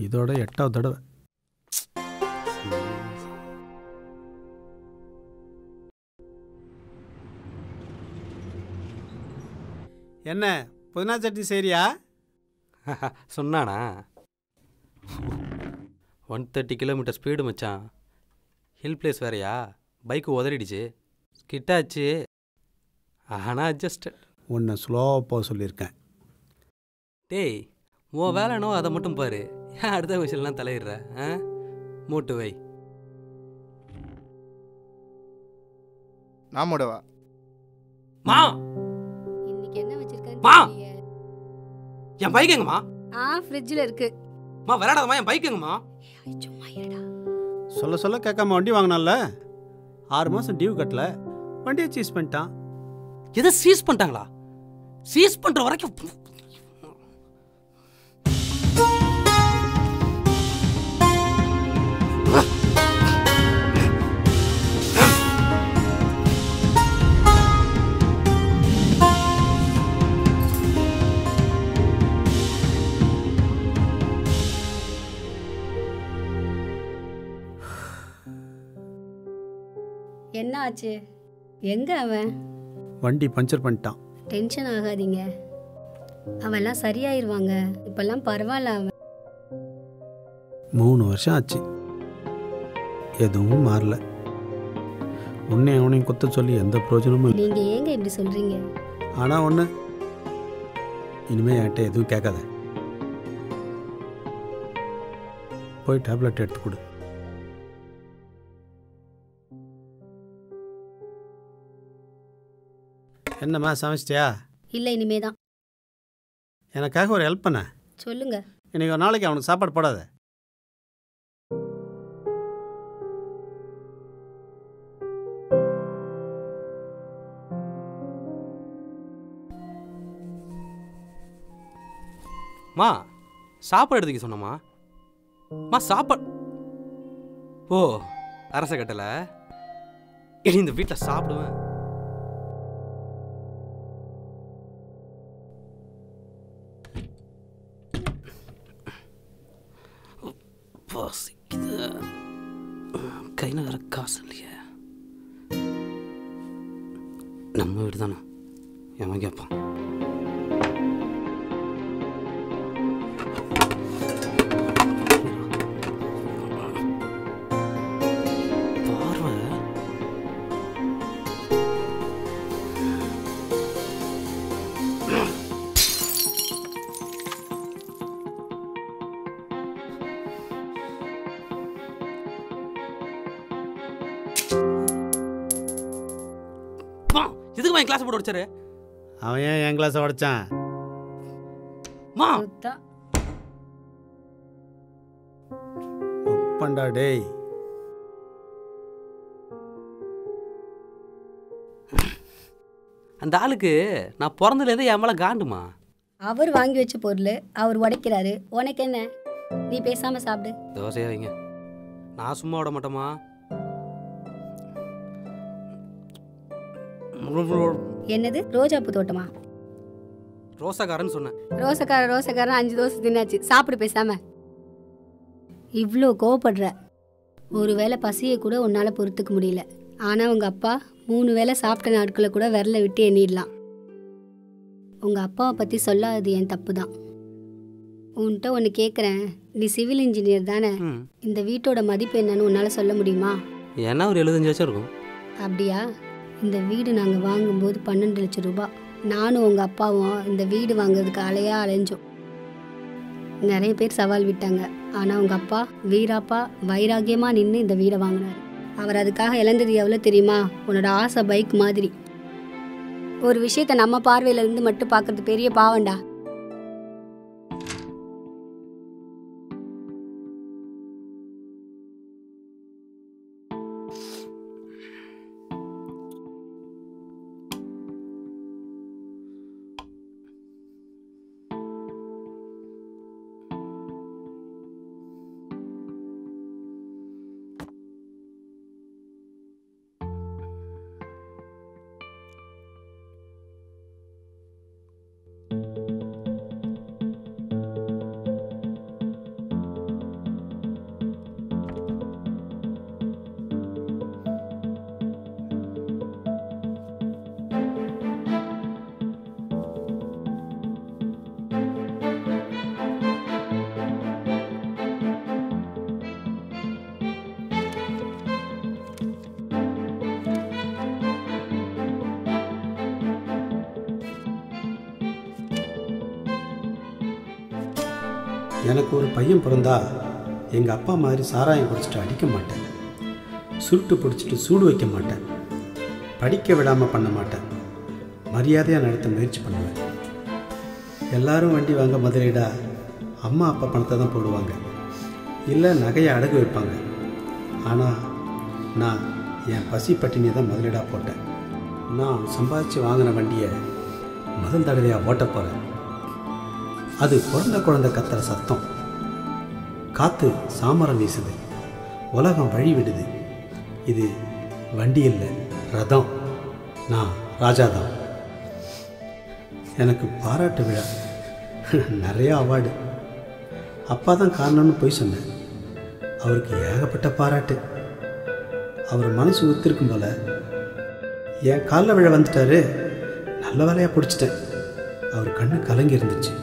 இதோட 8வது தடவை. என்ன புதினா சட்னி சரியா? சொன்னானா? 130 கிலோமீட்டர் ஸ்பீடு மச்சான். ஹில் பிளேஸ் வேறையா, பைக்கு உதறிடுச்சு, ஸ்கிட்டாச்சு. ஆனால் அட்ஜஸ்ட். உன்னை ஸ்லோவாக போக சொல்லியிருக்கேன். டேய், உன் வேலைனோ அதை மட்டும் பாரு. ஏன் அடுத்த விஷயம்லாம் தலையிடுற? மூட்டு வை. நான் மூடவா? மா இன்னைக்கு என்ன வச்சிருக்கான்னு மா, தெரியலையே. என் பைக் எங்கம்மா? ஃப்ரிட்ஜில் இருக்கு. மா விளையாடாதம்மா, என் பைக் எங்கம்மா? சும்மா இருடா. சொல்ல சொல்ல கேட்காம வண்டி வாங்கினால 6 மாதம் டியூ கட்டல, வண்டியை சீஸ் பண்ணிட்டான். எதை சீஸ் பண்ணிட்டாங்களா? சீஸ் பண்ணுற வரைக்கும் என்ன ஆச்சு? எங்க அவன்? வண்டி பஞ்சர் பண்ணிட்டான். டென்ஷன் ஆகாதீங்க, அவெல்லாம் சரியாயிருவாங்க. இப்பெல்லாம் பரவாயில்ல. அவன் 3 வருஷம் ஆச்சு, எதுவும் மாறல. உன்னை அவனையும் குத்த சொல்லி எந்த பிரயோஜனமும் இல்லை. நீங்க ஏங்க இப்படி சொல்றீங்க? ஆனால் ஒன்று, இனிமேல் என்கிட்ட எதுவும் கேட்காத. போய் டேப்லெட் எடுத்து கொடு. என்னம்மா சமைச்சிட்டியா? இல்ல, இனிமேதான். எனக்காக ஒரு ஹெல்ப் பண்ண. சொல்லுங்க. இன்னைக்கு ஒரு நாளைக்கு அவனுக்கு சாப்பாடு போடாத. மா சாப்பாடு எடுத்துக்க சொன்னம்மா. மா சாப்பாடு. ஓ, அரச கட்டலை. இனி இந்த வீட்டில் சாப்பிடுவேன். கையில் வேற காசு இல்லையே. நம்ம வீடு தானே, எவன் கேட்பான்? பார்வை எதுக்கு என் கிளாஸ் போட்டு உடைச்சாரு? அவன் ஏன் என் கிளாஸை உடைச்சான்? மா ஒப்பண்டா டேய். அந்த ஆளுக்கு நான் பிறந்ததுலேருந்து என் மேலே காண்டுமா. அவர் வாங்கி வச்ச பொருள் அவர் உடைக்கிறாரு, உனக்கு என்ன? நீ பேசாம சாப்பிடு. தோசையா வைங்க, நான் சும்மா விட மாட்டோமா. என்னது, ரோஜாப்பூ தோட்டமா? ரோசாக்காரன்னு சொன்னேன். ரோசக்காரன் 5 தோசை தின்னாச்சு, சாப்பிடு பேசாம. இவ்வளோ கோவப்படுற. ஒரு வேளை பசியை கூட உன்னால் பொறுத்துக்க முடியல. ஆனால் உங்கள் அப்பா 3 வேளை சாப்பிட்ட நாட்களை கூட விரல விட்டு எண்ணிடலாம். உங்கள் அப்பாவை பற்றி சொல்லாதது என் தப்பு தான். உன்கிட்ட ஒன்று கேட்குறேன், நீ சிவில் இன்ஜினியர் தானே? இந்த வீட்டோட மதிப்பு என்னன்னு உன்னால் சொல்ல முடியுமா? ஏன்னா ஒரு 75 லட்சம் இருக்கும். அப்படியா? இந்த வீடு நாங்கள் வாங்கும்போது 12 லட்சம் ரூபாய். நானும் உங்கள் அப்பாவும் இந்த வீடு வாங்குறதுக்கு அலைஞ்சோம். நிறைய பேர் சவால் விட்டாங்க. ஆனால் உங்கள் அப்பா வீராப்பா வைராகியமாக நின்று இந்த வீடை வாங்கினார். அவர் அதுக்காக இழந்தது எவ்வளோ தெரியுமா? உன்னோட ஆசை பைக் மாதிரி. ஒரு விஷயத்தை நம்ம பார்வையில இருந்து மட்டும் பார்க்கறது பெரிய பாவண்டா. எனக்கு ஒரு பையன் பிறந்தா எங்கள் அப்பா மாதிரி சாராயம் குடிச்சிட்டு அடிக்க மாட்டேன், சுருட்டு பிடிச்சிட்டு சூடு வைக்க மாட்டேன், படிக்க விடாமல் பண்ண மாட்டேன், மரியாதையாக நடத்த முயற்சி பண்ணுவேன். எல்லாரும் வண்டி வாங்க முதலீடா அம்மா அப்பா பணத்தை தான் போடுவாங்க, இல்லை நகையை அடகு வைப்பாங்க. ஆனால் நான் என் பசி பட்டினியை தான் முதலீடாக போட்டேன். நான் சம்பாதிச்சு வாங்கின வண்டியை முதல் தடவையாக ஓட்ட போகிறேன். அது பிறந்த குழந்தை கத்துற சத்தம். காற்று சாமரம் வீசுது, உலகம் வழி விடுது. இது வண்டி இல்லை, ரதம். நான் ராஜாதான். எனக்கு பாராட்டு விழா, நிறையா அவார்டு. அப்பா தான் காரணம்னு போய் சொன்னேன். அவருக்கு ஏகப்பட்ட பாராட்டு. அவர் மனசு ஒத்திருக்கும் போல என் காலில் விழ வந்துட்டாரு. நல்ல வேலையாக பிடிச்சிட்டேன். அவர் கண்ணு கலங்கி இருந்துச்சு.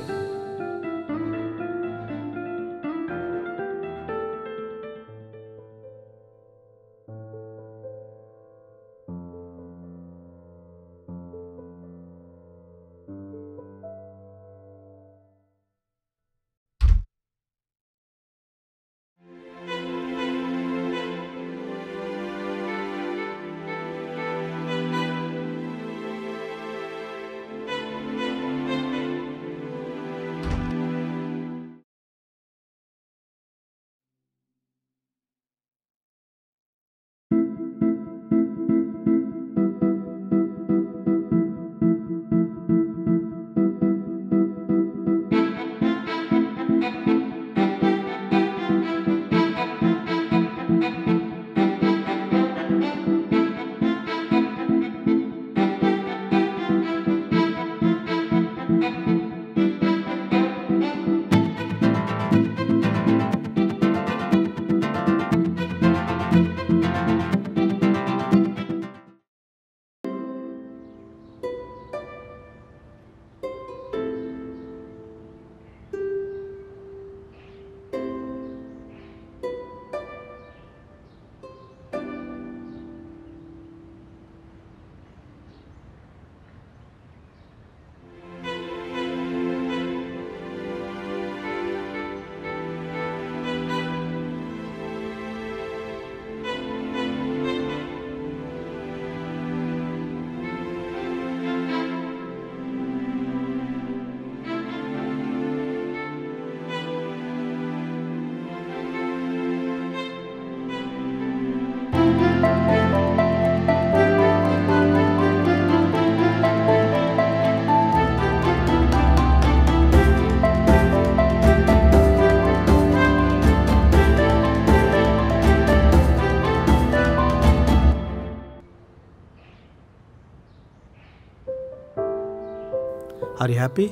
Are you happy?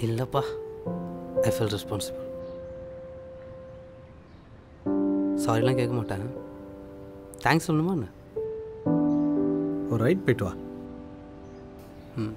இல்லைப்பா, ஐ ஃபீல் ரெஸ்பான்சிபிள். சாரிலாம் கேட்க மாட்டேன். தேங்க்ஸ் சொல்லணுமா என்ன? ஒரு ரைட் போய்ட்டு வா. ம்.